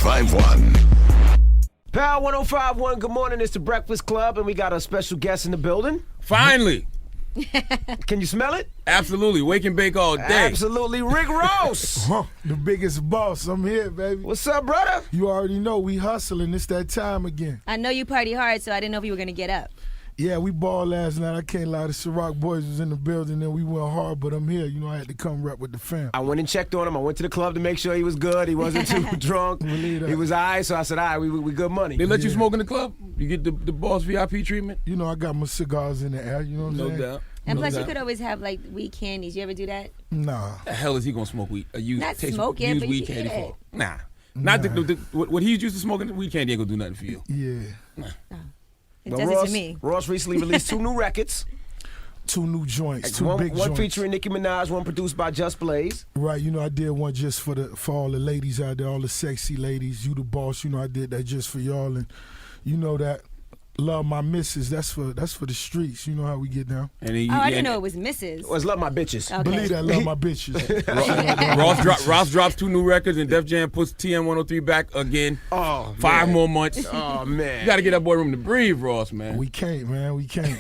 1051. Power 1051, good morning. It's the Breakfast Club, and we got a special guest in the building. Finally. Can you smell it? Absolutely. Wake and bake all day. Absolutely. Rick Ross. The biggest boss. I'm here, baby. What's up, brother? You already know we hustling. It's that time again. I know you party hard, so I didn't know if you were going to get up. Yeah, we balled last night. I can't lie. The Ciroc boys was in the building, and we went hard, but I'm here. You know, I had to come rep with the fam. I went and checked on him. I went to the club to make sure he was good. He wasn't too drunk. He was all right, so I said, all right, we good money. They let you smoke in the club? You get the boss VIP treatment? You know, I got my cigars in the air. You know what I'm saying? No doubt. And plus, you could always have, like, weed candies. You ever do that? Nah. The hell is he going to smoke weed? Not smoke it, use but weed you can candy eat for? it. Nah. Not what he's used to smoking, weed candy ain't going to do nothing for you. Yeah. It does it to me. Ross recently released 2 new records. 2 new joints, 2 big joints. One featuring Nicki Minaj, one produced by Just Blaze. Right, you know, I did one just for all the ladies out there, all the sexy ladies. You the boss, you know, I did that just for y'all. And you know that Love My Missus, that's for the streets. You know how we get down. I didn't know it was Missus. It was Love My Bitches. Okay. Believe that, Love My Bitches. Ross drops 2 new records, and Def Jam puts TM 103 back again. Oh, 5 more months. Oh, man. You got to get that boy room to breathe, Ross, man. We can't, man. We can't.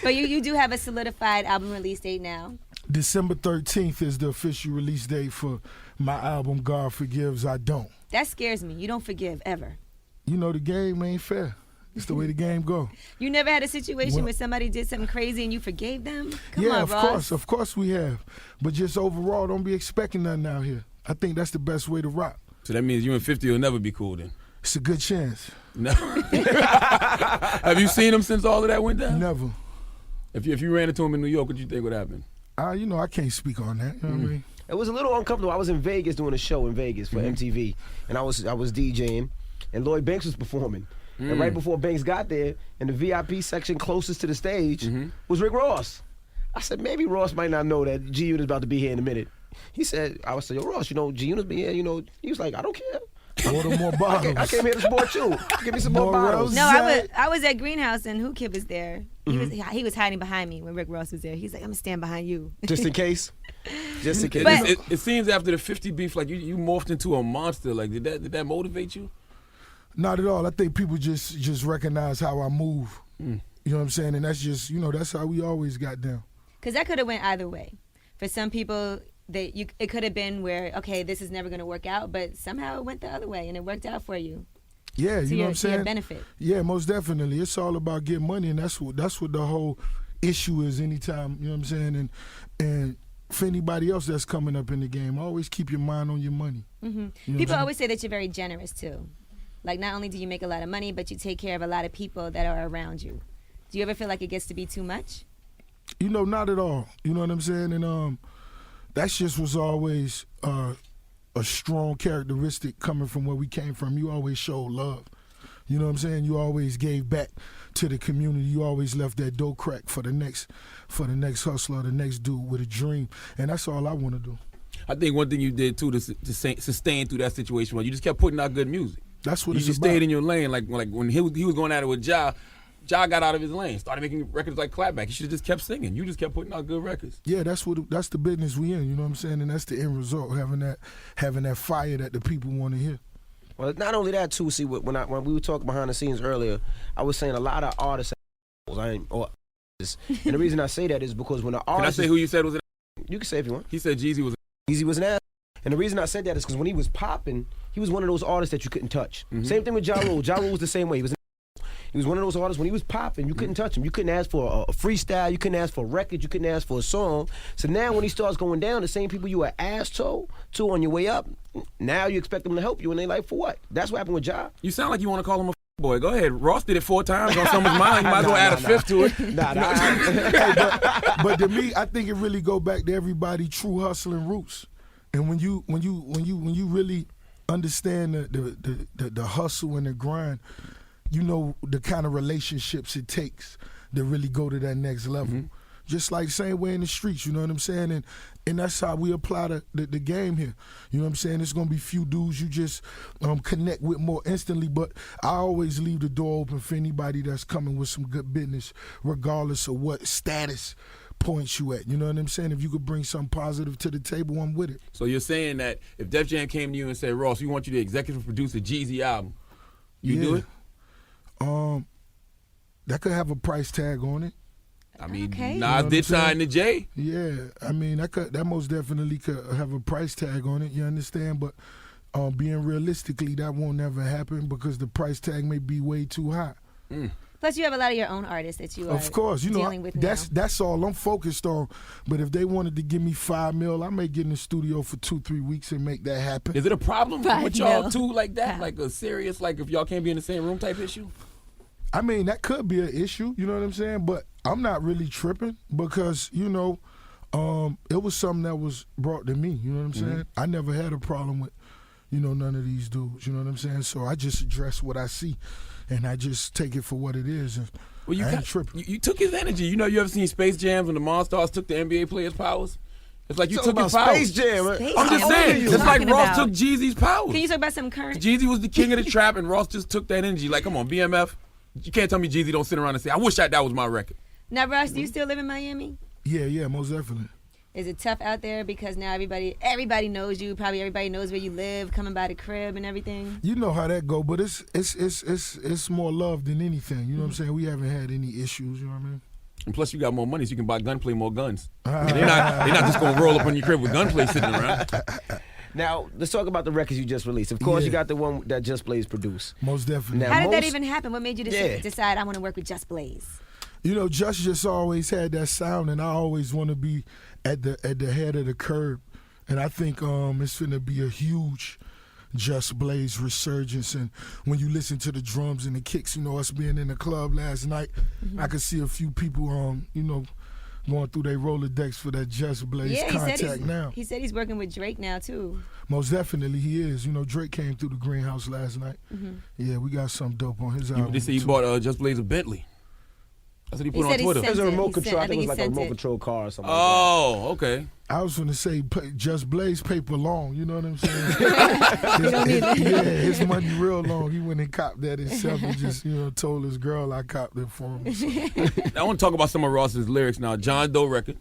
But you do have a solidified album release date now. December 13th is the official release date for my album, God Forgives, I Don't. That scares me. You don't forgive, ever. You know, the game ain't fair. It's the way the game go. You never had a situation where somebody did something crazy and you forgave them? Come on, of Ross. Of course we have. But just overall, don't be expecting nothing out here. I think that's the best way to rock. So that means you and 50 will never be cool then? It's a good chance. No. Have you seen him since all of that went down? Never. If you ran into him in New York, what do you think would happen? You know, I can't speak on that. You know what I mean? It was a little uncomfortable. I was in Vegas doing a show in Vegas for MTV, and I was DJing, and Lloyd Banks was performing. And right before Banks got there, in the VIP section closest to the stage, was Rick Ross. I said, maybe Ross might not know that G-Unit's about to be here in a minute. He said, I was saying, yo, Ross, you know, G-Unit's been here, you know. He was like, I don't care. Order more bottles. I came here to support you. Give me some more bottles. No, I was at Greenhouse and Who Kid was there. He was hiding behind me when Rick Ross was there. He's like, I'm gonna stand behind you. Just in case? Just in case. But it seems after the 50 beef, like you morphed into a monster. Like, did that motivate you? Not at all. I think people just recognize how I move. You know what I'm saying? And that's just, you know, that's how we always got down. Because that could have went either way. For some people, it could have been where, okay, this is never going to work out, but somehow it went the other way and it worked out for you. Yeah, you know what I'm saying? To your benefit. Yeah, most definitely. It's all about getting money, and that's what the whole issue is anytime, you know what I'm saying? And for anybody else that's coming up in the game, always keep your mind on your money. Mm-hmm. You know People always say that you're very generous, too. Like, not only do you make a lot of money, but you take care of a lot of people that are around you. Do you ever feel like it gets to be too much? You know, not at all. You know what I'm saying? And that just was always a strong characteristic coming from where we came from. You always showed love. You know what I'm saying? You always gave back to the community. You always left that door crack for the next hustler, the next dude with a dream. And that's all I want to do. I think one thing you did, too, to sustain through that situation was you just kept putting out good music. That's what you it's just about. Stayed in your lane. Like when he was going at it with Ja got out of his lane, started making records like Clapback. He should have just kept singing. You just kept putting out good records. Yeah, that's the business we in. You know what I'm saying? And that's the end result, having that fire that the people want to hear. Well, not only that too. See, when we were talking behind the scenes earlier, I was saying a lot of artists, and the reason I say that is because when the artist, can I say who you said was an? You can say if you want. He said Jeezy was. Jeezy was an ass. And the reason I said that is because when he was popping, he was one of those artists that you couldn't touch. Same thing with Ja Rule. Ja Rule was the same way. He was one of those artists, when he was popping, you couldn't touch him. You couldn't ask for a freestyle. You couldn't ask for a record. You couldn't ask for a song. So now when he starts going down, the same people you were ass to on your way up, now you expect them to help you, and they like, for what? That's what happened with Ja. You sound like you want to call him a boy. Go ahead. Ross did it 4 times on someone's mind. You might as well add a 5th to it. But to me, I think it really go back to everybody true hustling roots. And when you really understand the hustle and the grind, you know the kind of relationships it takes to really go to that next level. Just like the same way in the streets, you know what I'm saying? And that's how we apply the game here. You know what I'm saying? There's going to be few dudes you just connect with more instantly, but I always leave the door open for anybody that's coming with some good business, regardless of what status points you at. You know what I'm saying? If you could bring something positive to the table, I'm with it. So you're saying that if Def Jam came to you and said, Ross, we want you to executive produce a Jeezy album, you do it? That could have a price tag on it. I mean, Okay. Nas did sign to Jay. Yeah, I mean that most definitely could have a price tag on it. You understand? But being realistically, that won't never happen because the price tag may be way too high. Plus, you have a lot of your own artists that you are Of course, you know dealing with now. that's all I'm focused on. But if they wanted to give me $5 million, I may get in the studio for 2-3 weeks and make that happen. Is it a problem $5 with y'all mil. too like that? Like a serious, like if y'all can't be in the same room type issue? I mean, that could be an issue, you know what I'm saying? But I'm not really tripping because, you know, it was something that was brought to me, you know what I'm saying? I never had a problem with, you know, none of these dudes, you know what I'm saying? So I just address what I see and I just take it for what it is. And Well, I ain't tripping. you took his energy. You know, you ever seen Space Jams when the Monstars took the NBA players' powers? It's like you Talking took his about powers. Space Jam. Space I'm just Jam. saying, What are just you like talking Ross about? took Jeezy's powers. Can you talk about some current? Jeezy was the king of the trap, and Ross just took that energy. Like, come on, BMF. You can't tell me Jeezy don't sit around and say, I wish that was my record. Now, Ross, do you still live in Miami? Yeah, most definitely. Is it tough out there because now everybody knows you? Probably everybody knows where you live, coming by the crib and everything. You know how that go, but it's more love than anything. You know what I'm saying? We haven't had any issues. You know what I mean? And plus, you got more money, so you can buy gunplay more guns. They're not just gonna roll up on your crib with gunplay sitting around. Now, let's talk about the records you just released. Of course, Yeah. you got the one that Just Blaze produced. Most definitely. Now, How did that most- even happen? What made you Yeah. decide I want to work with Just Blaze? You know, just always had that sound, and I always want to be at the head of the curb. And I think it's finna be a huge Just Blaze resurgence. And when you listen to the drums and the kicks, you know, us being in the club last night, I could see a few people, you know, going through their Rolodex for that Just Blaze Yeah, contact now. he said he's working with Drake now too. Most definitely he is. You know, Drake came through the greenhouse last night. Yeah, we got some dope on his album. They say he too. bought Just Blaze a Bentley. That's what he He put on said he Twitter. sent There's a it. remote He control. I sent- think it was I like a think he remote sent it. control car or something. Oh, okay. I was gonna say Just Blaze paper long, you know what I'm saying? don't need that. Yeah, his money real long. He went and copped that himself and just, you know, told his girl I copped it for him. So. I want to talk about some of Ross's lyrics now. John Doe record.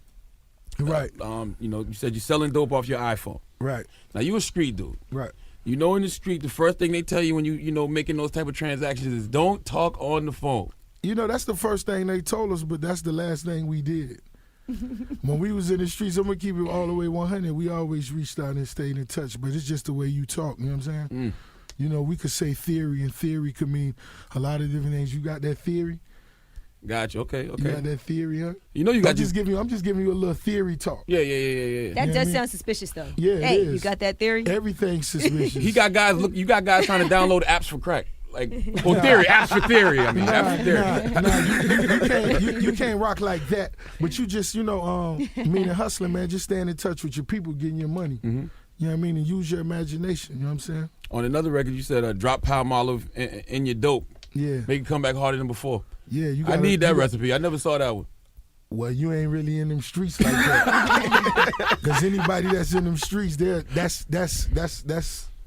Right, You know, you said you're selling dope off your iPhone. right, Now you a street dude. right. You know, in the street, the first thing they tell you when you know making those type of transactions is don't talk on the phone. You know, that's the first thing they told us, but that's the last thing we did. When we was in the streets, I'm gonna keep it all the way 100. We always reached out and stayed in touch, but it's just the way you talk. You know what I'm saying? You know, we could say theory, and theory could mean a lot of different things. You got that theory? Gotcha. Okay. You got Okay. that theory, huh? You know you I'm got just giving you a little theory talk. Yeah. That Yeah, I does mean- sound suspicious though. Yeah, it Hey, is. you got that theory? Everything's suspicious. He got guys. Look, you got guys trying to download apps for crack. Like, well, theory, apps for theory. I mean, apps for theory. you can't rock like that. But you just, you know, meaning hustling, man, just staying in touch with your people, getting your money. You know what I mean? And use your imagination. You know what I'm saying? On another record, you said drop Palm Olive in your dope. Yeah. Make it come back harder than before. Yeah, you I gotta, need that you- recipe. I never saw that one. Well, you ain't really in them streets like that. Because anybody that's in them streets, that's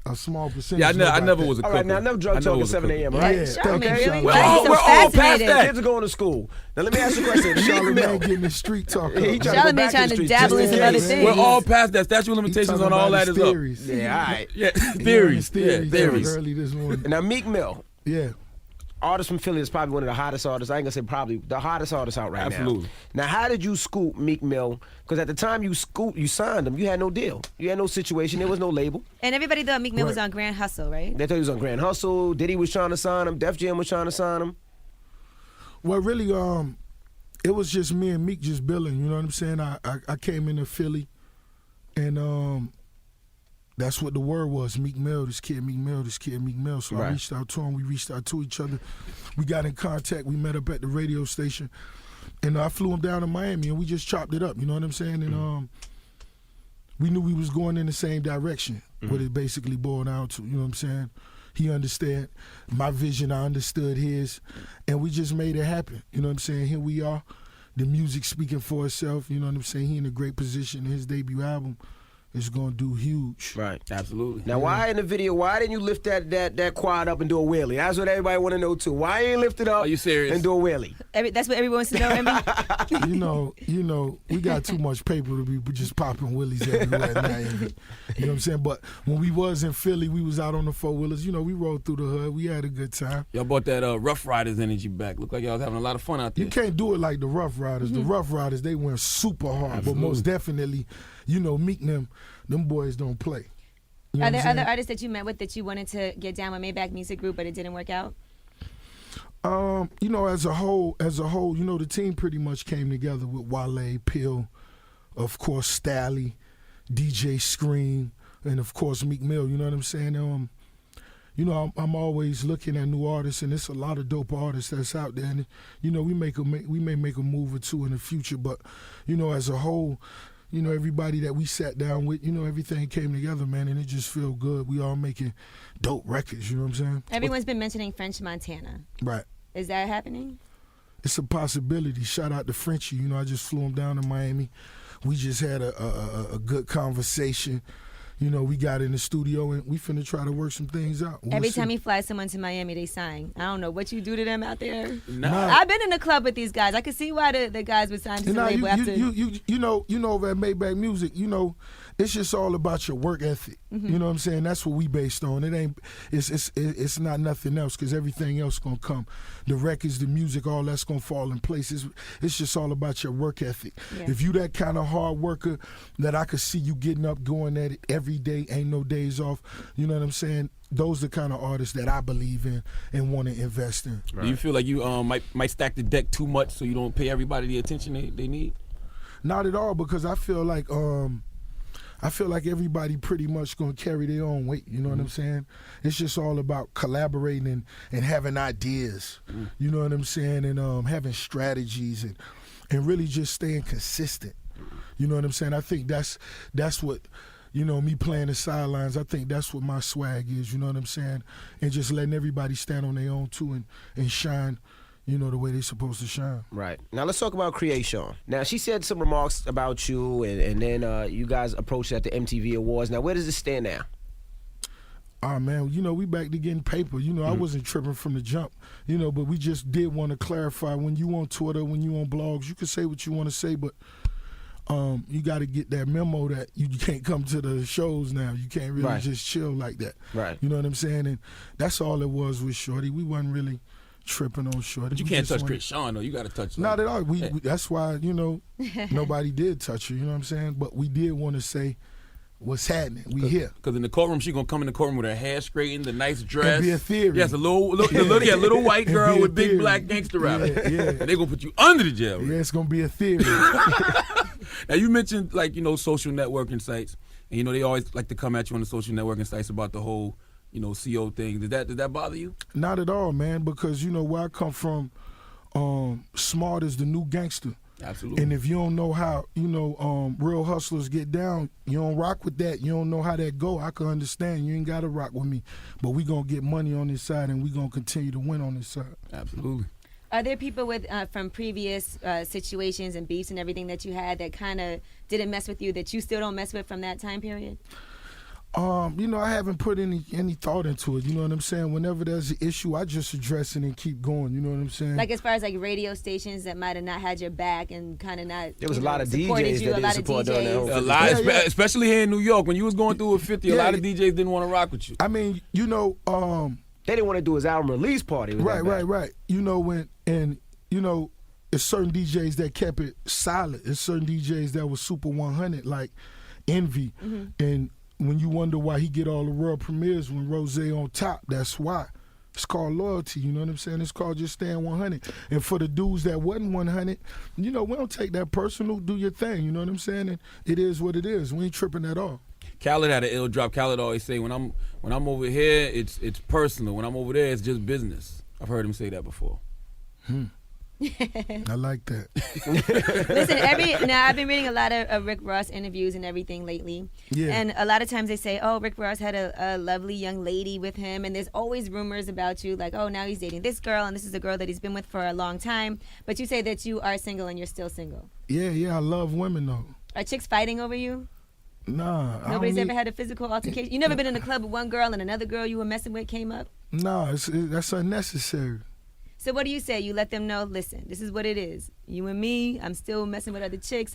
a small percentage. Yeah, I know about never that. was a All cooker. right, now enough I drug never talk at was a 7 cooker. a.m., Yeah, right? thank Charlamagne, you, really? Charlamagne. We're Why all- you so we're all past fascinated? that. Kids are going to school. Now let me ask you a question. Meek Charlamagne Mill. getting the street talk up. He trying to go Charlamagne back trying the to streets dabble just in some in other case. things. We're all past that. Statute of He limitations talking on all about that his is up. theories. Yeah, all right. Yeah, His theories. theories. Yeah, theories. Early this morning. Now Meek Mill, Yeah. artist from Philly, is probably one of the hottest artists. I ain't gonna say probably the hottest artist out right Absolutely. now. Now, how did you scoop Meek Mill? Because at the time you signed him, you had no deal, you had no situation, there was no label. And everybody thought Meek Mill was Right. on Grand Hustle, right? They thought he was on Grand Hustle. Diddy was trying to sign him. Def Jam was trying to sign him. Well, really, it was just me and Meek just billing. You know what I'm saying? I came into Philly, and that's what the word was. Meek Mill, this kid, Meek Mill, this kid, Meek Mill. So I Right. reached out to him. We reached out to each other. We got in contact. We met up at the radio station, and I flew him down to Miami, and we just chopped it up. You know what I'm saying? And we knew we was going in the same direction. What it basically boiled down to. You know what I'm saying? He understood my vision. I understood his, and we just made it happen. You know what I'm saying? Here we are. The music speaking for itself. You know what I'm saying? He in a great position in his debut album. is gonna do huge. Right. Absolutely. Now, why in the video? Why didn't you lift that quad up and do a wheelie? That's what everybody want to know too. Why ain't lift it up? Are you serious? And do a wheelie? That's what everyone wants to know. You know, we got too much paper to be just popping willies everywhere in Miami. You know what I'm saying? But when we was in Philly, we was out on the 4-wheelers. You know, we rode through the hood. We had a good time. Y'all brought that Rough Riders energy back. Looked like y'all was having a lot of fun out there. You can't do it like the Rough Riders. The Rough Riders, they went super hard. But most definitely, you know, Meek them boys don't play. You know Are there what I'm other saying? artists that you met with that you wanted to get down with Maybach Music Group, but it didn't work out? You know, as a whole, you know, the team pretty much came together with Wale, Pill, of course, Stally, DJ Scream, and of course Meek Mill. You know what I'm saying? You know, I'm always looking at new artists, and it's a lot of dope artists that's out there. And you know, we may make a move or two in the future, but you know, as a whole, you know, everybody that we sat down with, you know, everything came together, man, and it just feel good. We all making dope records. You know what I'm saying? Everyone's been mentioning French Montana. Right. Is that happening? It's a possibility. Shout out to Frenchie. You know, I just flew him down to Miami. We just had a good conversation. You know, we got in the studio and we finna try to work some things out. Every time he flies someone to Miami, they sign. I don't know what you do to them out there. Nah. I've been in the club with these guys. I can see why the guys would sign to the label after. You know at Maybach Music, you know, it's just all about your work ethic. You know what I'm saying? That's what we based on. It's not nothing else, because everything else gonna come. The records, the music, all that's gonna fall in place. It's just all about your work ethic. Yeah. If you that kind of hard worker that I could see you getting up, going at it every day, ain't no days off. You know what I'm saying? Those are the kind of artists that I believe in and want to invest in. Do you feel like you might stack the deck too much so you don't pay everybody the attention they need? Not at all, because I feel like everybody pretty much gonna carry their own weight. You know what I'm saying? It's just all about collaborating and having ideas. You know what I'm saying? And having strategies and really just staying consistent. You know what I'm saying? I think that's what, you know, me playing the sidelines, I think that's what my swag is. You know what I'm saying? And just letting everybody stand on their own too and shine, you know, the way they're supposed to shine. Right. Now let's talk about Kreayshawn. Now she said some remarks about you, and then you guys approached at the MTV Awards. Now where does it stand now? Man, you know, we back to getting paper. You know, I wasn't tripping from the jump, you know, but we just did want to clarify, when you on Twitter, when you on blogs, you can say what you want to say, but you got to get that memo that you can't come to the shows now. You can't really just chill like that. Right. You know what I'm saying? And that's all it was with Shorty. We wasn't really tripping on Shorty. But you can't touch Kreayshawn, though. You got to touch her. Not at all. We that's why, you know, nobody did touch her. You know what I'm saying? But we did want to say what's happening. We here. Because in the courtroom, she going to come in the courtroom with her hair straightened, the nice dress. And be a theory. Yes, a little white And girl be a with big theory. black gangster rapper. Yeah. And they going to put you under the jail. Yeah, it's going to be a theory. Now, you mentioned, like, you know, social networking sites. And, you know, they always like to come at you on the social networking sites about the whole, you know, CO thing. Did that bother you? Not at all, man, because, you know, where I come from, smart is the new gangster. Absolutely. And if you don't know how, you know, real hustlers get down, you don't rock with that. You don't know how that go. I can understand. You ain't got to rock with me. But we going to get money on this side, and we going to continue to win on this side. Absolutely. Are there people with from previous situations and beefs and everything that you had that kind of didn't mess with you that you still don't mess with from that time period? You know, I haven't put any thought into it. You know what I'm saying? Whenever there's an issue, I just address it and keep going. You know what I'm saying? Like as far as like radio stations that might have not had your back and kind of not. There was a lot of supported DJs you, that a lot didn't of support during that whole DJs. A lot, Yeah. especially here in New York. When you was going through a 50, a Yeah. lot of DJs didn't want to rock with you. I mean, you know, They didn't want to do his album release party. It was that bad. right. You know, you know, it's certain DJs that kept it solid. It's certain DJs that was super 100, like Envy. And when you wonder why he get all the world premieres when Rose on top, that's why. It's called loyalty, you know what I'm saying? It's called just staying 100. And for the dudes that wasn't 100, you know, we don't take that personal. Do your thing, you know what I'm saying? And it is what it is. We ain't tripping at all. Khaled had an ill drop. Khaled always say, when I'm over here, it's personal. When I'm over there, it's just business. I've heard him say that before. I like that. Listen, now I've been reading a lot of Rick Ross interviews and everything lately. Yeah. And a lot of times they say, oh, Rick Ross had a lovely young lady with him. And there's always rumors about you, like, oh, now he's dating this girl, and this is a girl that he's been with for a long time. But you say that you are single and you're still single. Yeah, I love women, though. Are chicks fighting over you? Nah. Nobody's ever had a physical altercation? You never been in a club with one girl and another girl you were messing with came up? Nah, that's unnecessary. So what do you say? You let them know, listen, this is what it is. You and me, I'm still messing with other chicks.